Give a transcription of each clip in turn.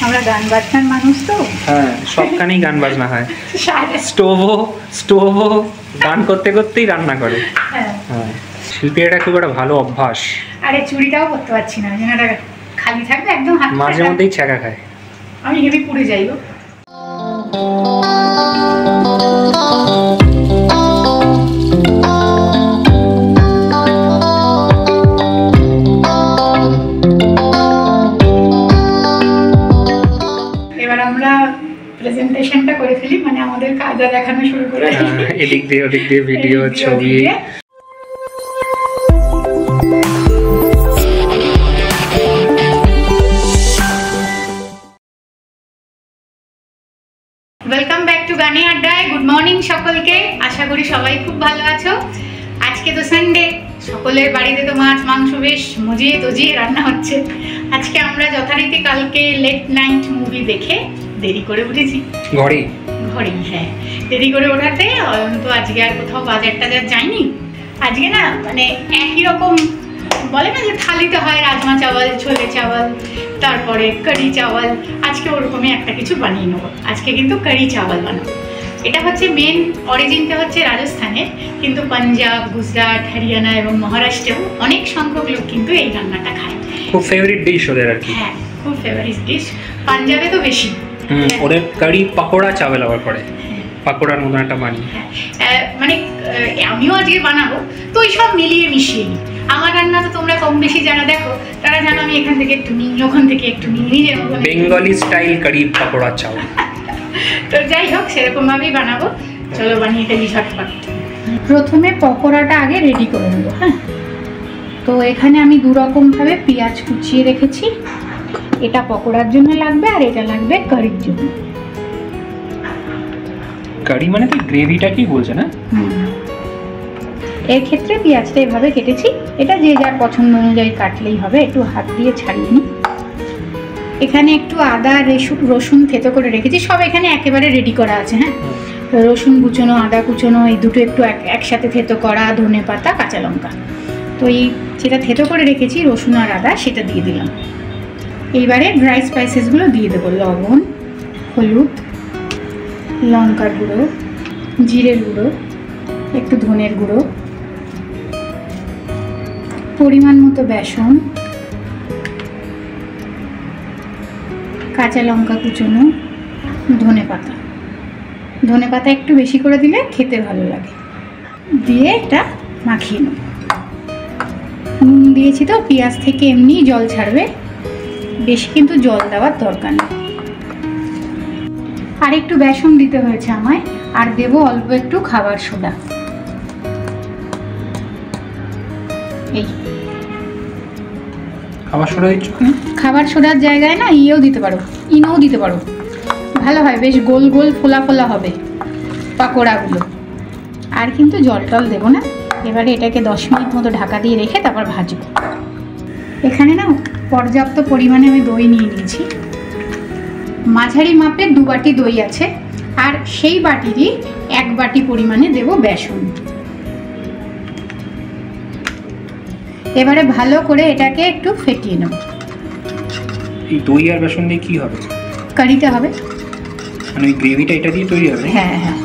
আমরা গান বাজনার মানুষ তো। হ্যাঁ, সবখানেই গান বাজনা হয়। স্টোভও গান করতে করতেই রান্না করে। হ্যাঁ, শিল্পীর এটা খুব একটা ভালো অভ্যাস। আরে চুড়িটাও করতে পারছি না, যেন এটা খালি থাকবে একদম হাত, মাঝে মধ্যেই ছ্যাঁকা খায়। আমি হেভি পুড়ে যাই গো। এবার আমরা প্রেজেন্টেশনটা করে ফেলি, মানে আমাদের কাজটা দেখানো শুরু করে। এদিক দিয়ে ওদিক দিয়ে ভিডিও, ছবি। ওয়েলকাম ব্যাক টু গানে আড্ডায়। গুড মর্নিং সকলকে, আশা করি সবাই খুব ভালো আছো। আজকে তো সানডে, সকলের বাড়িতে তো মাছ মাংস বেশ মজিয়ে তজিয়ে রান্না হচ্ছে। আজকে আমরা যথারীতি কালকে লেট নাইট মুভি দেখে দেরি করে উঠেছি ঘরেই। হ্যাঁ, দেরি করে ওঠাতে তো আজকে আর কোথাও বাজার টাজার যায়নি। আজকে না মানে একই রকম বলে না যে থালিতে হয় রাজমা চাওয়াল, ছোলে চাওয়াল, তারপরে কারি চাওয়াল, আজকে ওরকমই একটা কিছু বানিয়ে নেবো। আজকে কিন্তু কারি চাওয়াল বানাবো। এটা হচ্ছে মেন অরিজিনটা হচ্ছে রাজস্থানের, কিন্তু পাঞ্জাব, গুজরাট, হরিয়ানা এবং মহারাষ্ট্রেও অনেক সংখ্যক লোক কিন্তু এই রান্নাটা খায়। খুব ফেভারিট ডিশ ওদের আর কি। হ্যাঁ, খুব ফেভারিট ডিশ। পাঞ্জাবে তো বেশি। ওদের কারি পাকোড়া চাওয়াল আবার করে, পাকোড়ার মতো একটা বানিয়ে। মানে আমিও আজকে বানাবো, তো ওই সব মিলিয়ে মিশিয়ে নিই। আমার রান্না তো তোমরা কম বেশি যারা দেখো তারা জানো আমি এখান থেকে একটু নিই, ওখান থেকে একটু নিই, নিজের মতো বেঙ্গলি স্টাইল কারি পাকোড়া চাওয়াল। তো যাই হোক, সেরকম ভাবেই বানাবো। চলো বানিয়ে ফেলি ঝটপট। প্রথমে পকোড়াটা আগে রেডি করে নেবো। হ্যাঁ, তো এখানে আমি দুরকমভাবে পেঁয়াজ কুচিয়ে রেখেছি। এটা পকোড়ার জন্য লাগবে আর এটা লাগবে কারির জন্য। কারি মানে তো গ্রেভিটা কি বলছে না? এর ক্ষেত্রে পেঁয়াজটা এভাবে কেটেছি। এটা যে যার পছন্দ অনুযায়ী কাটলেই হবে, একটু হাত দিয়ে ছাড়িয়ে নিই। এখানে একটু আদা রসুন থেতো করে রেখেছি, সব এখানে একেবারে রেডি করা আছে। হ্যাঁ, রসুন কুচোনো, আদা কুচোনো, এই দুটো একটু একসাথে থেতো করা, ধনে পাতা, কাঁচা লঙ্কা। তো এই যেটা থেতো করে রেখেছি রসুন আর আদা, সেটা দিয়ে দিলাম। এইবারে ড্রাই স্পাইসেসগুলো দিয়ে দেবো। লবণ, হলুদ, লঙ্কার গুঁড়ো, জিরের গুঁড়ো, একটু ধনের গুঁড়ো, পরিমাণ মতো বেসন, কাঁচা লঙ্কা কুচোনো, ধনে পাতা একটু বেশি করে দিলে খেতে ভালো লাগে। দিয়ে এটা মাখিয়ে নেব। নুন দিয়েছি তো, পেঁয়াজ থেকে এমনি জল ছাড়বে, বেশি কিন্তু জল দেওয়ার দরকার নেই। আর একটু বেসন দিতে হয়েছে আমায়, আর দেব অল্প একটু খাবার সোডা। এই খাবার সোডা দিচ্ছ? খাবার সোডার জায়গায় না ইয়েও দিতে পারো, ইনোও দিতে পারো, ভালো হয়, বেশ গোল গোল ফোলা ফোলা হবে পাকোড়াগুলো। আর কিন্তু জল টল দেবো না। এবারে এটাকে 10 মিনিট মতো ঢাকা দিয়ে রেখে তারপর ভাজবো। এখানে না পর্যাপ্ত পরিমাণে আমি দই নিয়ে নিয়েছি। মাঝারি মাপের 2 বাটি দই আছে, আর সেই বাটিরই 1 বাটি পরিমাণে দেব বেসন। এবারে ভালো করে এটাকে একটু ফেটিয়ে নেব। এই দই আর বেসন দিয়ে কি হবে? কারিটা হবে, মানে ওই গ্রেভিটা এটা দিয়ে তৈরি হবে? হ্যাঁ হ্যাঁ।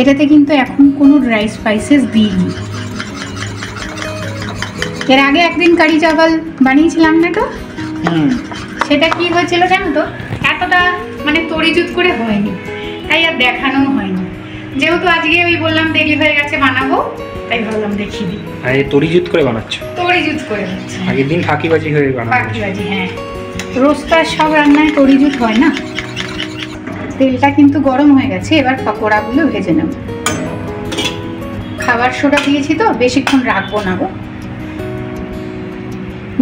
এটাতে কিন্তু এখন কোনো ড্রাই স্পাইসেস দিইনি। এর আগে একদিন কারি চাওয়াল বানিয়েছিলাম না তো, সেটা কি হয়েছিল জানো তো, এতটা মানে তরিজুত করে হয়নি, তাই আর দেখানো হয়নি। যেহেতু আজকে ওই বললাম দেরি হয়ে গেছে বানাবো, তাই ভাবলাম দেখিয়ে দিই। আর এই তরিজুত করে বানাচ্ছ? তরিজুত করে হচ্ছে, আগের দিন ফাঁকিবাজি হয়ে বানাচ্ছ। ফাঁকিবাজি, হ্যাঁ, রোজ তো আর সব রান্নায় তরিজুত হয় না। তেলটা কিন্তু গরম হয়ে গেছে, এবার পকোড়াগুলো ভেজে নেব। খাবার সোডা দিয়েছি তো, বেশিক্ষণ রাখবো না গো,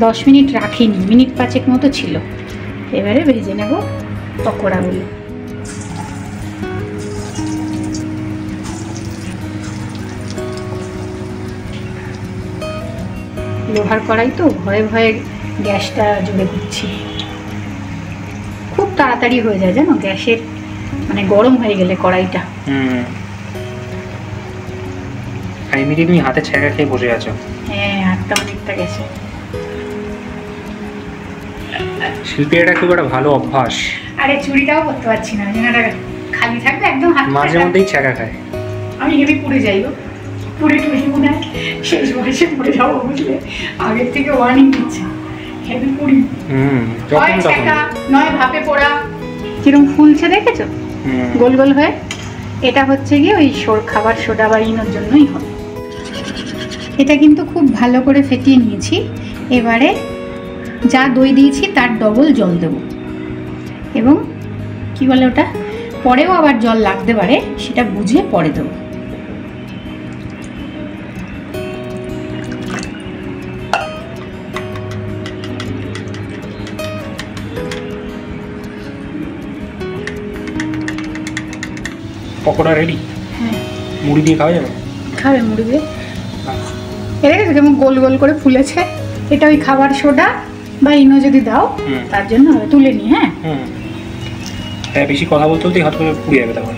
10 মিনিট রাখিনি, মিনিট 5 মতো ছিল। এবারে ভেজে নেব পকোড়াগুলো। লোহার কড়াই তো, ভয়ে ভয়ে গ্যাসটা জুড়ে দিচ্ছি। খুব তাড়াতাড়ি হয়ে যায় জানো, গ্যাসের মানে গরম হয়ে গেলে কড়াইটা। এমনিতে তুমি হাতে ছ্যাঁকা খেয়ে বসে আছো। হ্যাঁ, হাতটা অনেকটা গেছে। শিল্পীর এটা খুব একটা ভালো অভ্যাস। আরে চুরিটাও করতে পারছি না, যেন এটা খালি থাকবে একদম হাত। মাঝে মধ্যেই ছ্যাঁকা খায়। আমি হেভি পুড়ে যাইব, পুড়ে টুড়ে মনে হয় শেষ বয়সে পড়ে যাবো, বুঝলে? আগের থেকে ওয়ার্নিং দিচ্ছে, হেভি পুড়ি। হয় ছ্যাঁকা নয় ভাপে পোড়া। কিরকম ফুলছে দেখেছো, গোল গোল হয়ে? এটা হচ্ছে গিয়ে ওই খাবার সোডা বা ইনোর জন্যই হয়। এটা কিন্তু খুব ভালো করে ফেটিয়ে নিয়েছি। এবারে যা দই দিয়েছি তার ডবল জল দেব, এবং কি বলে ওটা, পরেও আবার জল লাগতে পারে, সেটা বুঝে পরে দেবো। পকোড়া রেডি। হ্যাঁ, মুড়ি দিয়ে খাওয়া যাবে? খাবে মুড়ি দিয়ে। দেখেছো কেমন গোল গোল করে ফুলেছে? এটা ওই খাবার সোডা বা ইনো যদি দাও তার জন্য তুলে নি। হ্যাঁ, বেশি কথা বলতে বলতে হাত করে পুড়ে যাবে তখন।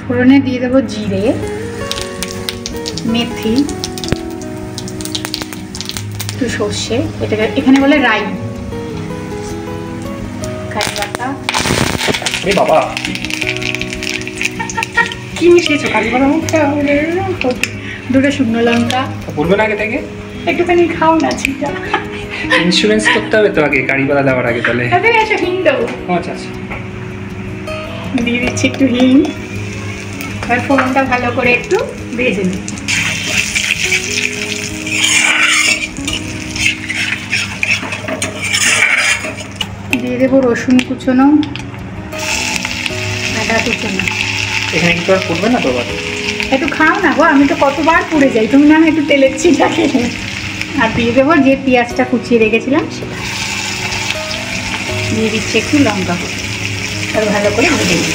ফোড়নে দিয়ে দেবো জিরে, মেথি, একটু সর্ষে, এটাকে এখানে বলে রাই, কারি পাতা। বাবা কি মিশিয়েছো? কারি পাতা, দুটো শুকনো লঙ্কা। বলবে না আগে থেকে? একটুখানি খাও না, চিটা। ইন্স্যুরেন্স করতে হবে তো আগে কারি পাতা দেওয়ার আগে। তাহলে এসে হিং দেবো। আচ্ছা আচ্ছা, দিয়ে দিচ্ছি একটু হিং। এবার ফোড়নটা ভালো করে একটু ভেজে নিই। দিয়ে দেবো রসুন কুচোনো, আদা কুচোনো। এখানে কিছু আর পড়বে না তো? একটু খাও না গো, আমি তো কতবার পুড়ে যাই, তুমি না একটু তেলের ছিটা খেলে। আর দিয়ে দেবো যে পেঁয়াজটা কুচিয়ে রেখেছিলাম সেটা। দিয়ে দিচ্ছি একটু লঙ্কা, আর ভালো করে ভেজে নিই।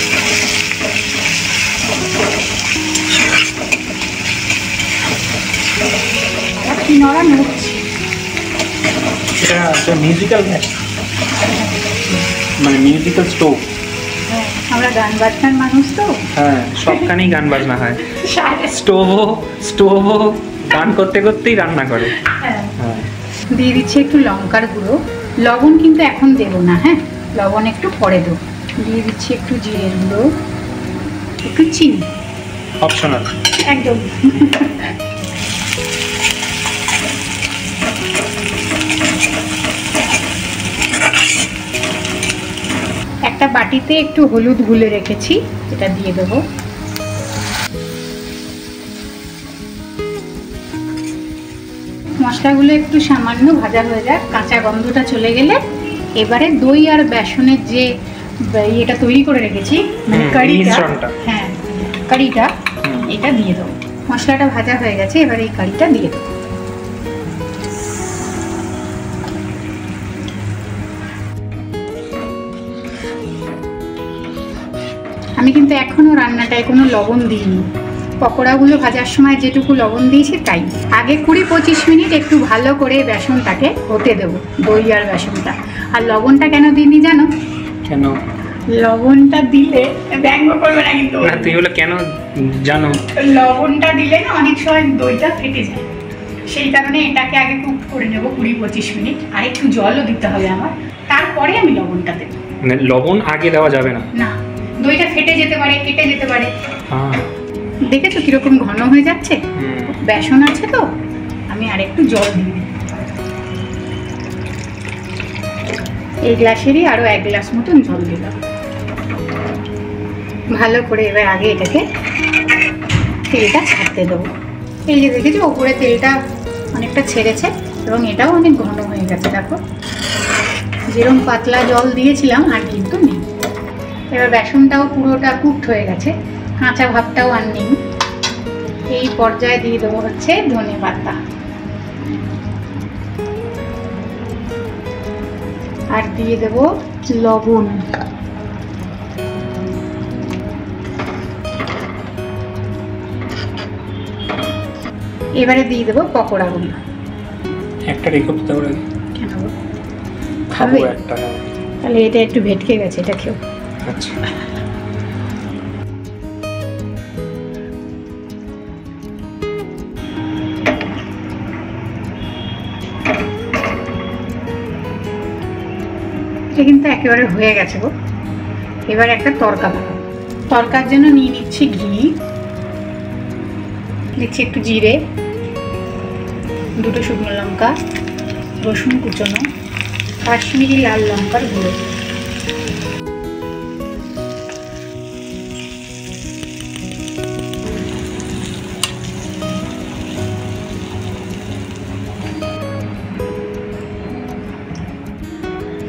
কি নড়া নড়ছে। এটা একটা মিউজিক্যাল গ্যাস, মানে মিউজিক্যাল স্টোভ। আমরা গান বাজনার মানুষ তো। হ্যাঁ, সবখানেই গান বাজনা হয়। স্টোভও গান করতে করতেই রান্না করে। হ্যাঁ, দিয়ে দিচ্ছি একটু লঙ্কার গুঁড়ো। লবণ কিন্তু এখন দেবো না, হ্যাঁ, লবণ একটু পরে দেবো। দিয়ে দিচ্ছি একটু জিরের গুঁড়ো, একটু চিনি, অপশনাল একদম। একটা বাটিতে একটু হলুদ গুলে রেখেছি, এটা দিয়ে দেবো। মশলাগুলো একটু সামান্য ভাজা হয়ে যাক, কাঁচা গন্ধটা চলে গেলে এবারে দই আর বেসনের যে এটা তৈরি করে রেখেছি, মানে কারিটা, হ্যাঁ কারিটা, এটা দিয়ে দেবো। মশলাটা ভাজা হয়ে গেছে, এবারে এই কারিটা দিয়ে দেবো। আমি কিন্তু এখনো রান্নাটায় কোনো লবণ দিইনি। পকোড়াগুলো ভাজার সময় যেটুকু লবণ দিয়েছি তাই। আগে 20-25 মিনিট একটু ভালো করে বেসনটাকে হতে দেবো, দই আর বেসনটা। আর লবণটা কেন দিইনি জানো? কেন? লবণটা দিলে, ব্যঙ্গ করবে না কিন্তু, তুই বলে কেন জানো? লবণটা দিলে না অনেক সময় দইটা ফেটে যায়, সেই কারণে এটাকে আগে কুক করে নেবো 20-25 মিনিট। আর একটু জলও দিতে হবে আমার, তারপরে আমি লবণটা দেবো। মানে লবণ আগে দেওয়া যাবে না? না, দইটা ফেটে যেতে পারে, কেটে যেতে পারে। হ্যাঁ, দেখেছো কিরকম ঘন হয়ে যাচ্ছে? বেসন আছে তো, আমি আর একটু জল দিই। এই গ্লাসেরই আরো 1 গ্লাস মতন জল দিলাম। ভালো করে এবার আগে এটাকে তেলটা ছাড়তে দেবো। এই যে দেখেছো ওপরে তেলটা অনেকটা ছেড়েছে, এবং এটাও অনেক ঘন হয়ে গেছে। দেখো যেরকম পাতলা জল দিয়েছিলাম আর কিন্তু নেই। এবার বেসনটাও পুরোটা কুকড হয়ে গেছে, কাঁচা ভাবটাও আর নেই। এই পর্যায়ে দিয়ে দেবো হচ্ছে ধনে পাতা, আর দিয়ে দেবো লবণ। এবারে দিয়ে দেবো পকোড়াগুলো। একটা রেখে দিতে পারে? কেন খাবো একটা। তাহলে এটা একটু ভেটকে গেছে, এটা খেও। আচ্ছা, কিন্তু একেবারে হয়ে গেছে গো। এবার একটা তড়কা বানাবো। তড়কার জন্য নিয়ে নিচ্ছি ঘি, দিচ্ছি একটু জিরে, 2টো শুকনো লঙ্কা, রসুন কুচনো, কাশ্মীরি লাল লঙ্কার গুঁড়ো।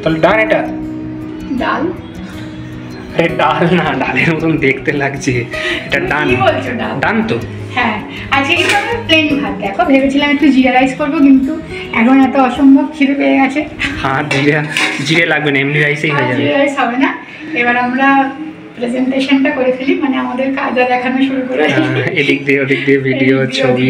তাহলে ডাল, এটা ডাল? আরে ডাল না, ডালের মতন দেখতে লাগছে, এটা ডান। কি বলছো? ডাল? ডান তো। হ্যাঁ, আজকে কিন্তু আমি প্লেন ভাত, দেখো ভেবেছিলাম একটু জিরা রাইস করবো, কিন্তু এখন এত অসম্ভব খিদে পেয়ে গেছে। হ্যাঁ, জিরে লাগবে না, এমনি রাইসেই হয়ে যাবে। জিরা রাইস হবে না। এবার আমরা প্রেজেন্টেশনটা করে ফেলি, মানে আমাদের কাজটা দেখানো শুরু করে। এদিক দিয়ে ওদিক দিয়ে ভিডিও, ছবি।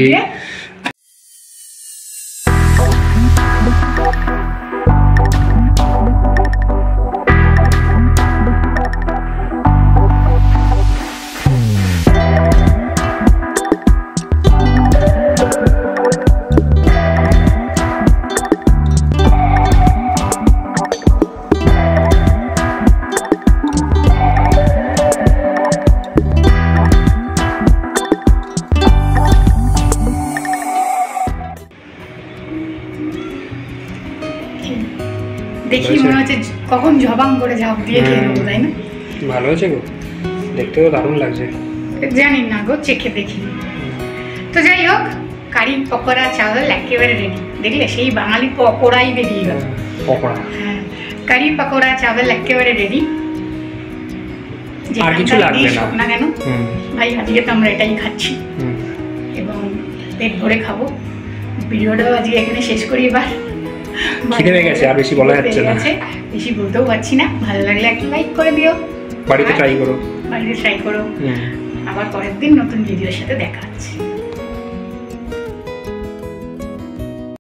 দেখি মনে হচ্ছে কখন জবাং করে ঝাঁপ দিয়ে খেয়ে নেবো, তাই না? ভালো আছে গো, দেখতে তো দারুণ লাগছে। জানি না গো, চেখে দেখি। তো যাই হোক, কারি পকোড়া চাওয়াল একেবারে রেডি। দেখলে সেই বাঙালি পকোড়াই বেরিয়ে গেল। পকোড়া, হ্যাঁ, কারি পকোড়া চাওয়াল একেবারে রেডি। আর কিছু লাগবে না কেন ভাই, আজকে তো আমরা এটাই খাচ্ছি এবং পেট ভরে খাবো। ভিডিওটাও আজকে এখানে শেষ করি। এবার খিদে পেয়ে গেছে, আর বেশি বলা যাচ্ছে না, বেশি বলতেও পারছি না। ভালো লাগলে একটা লাইক করে দিও, বাড়িতে ট্রাই করো। আবার পরের দিন নতুন ভিডিওর সাথে দেখা হচ্ছে।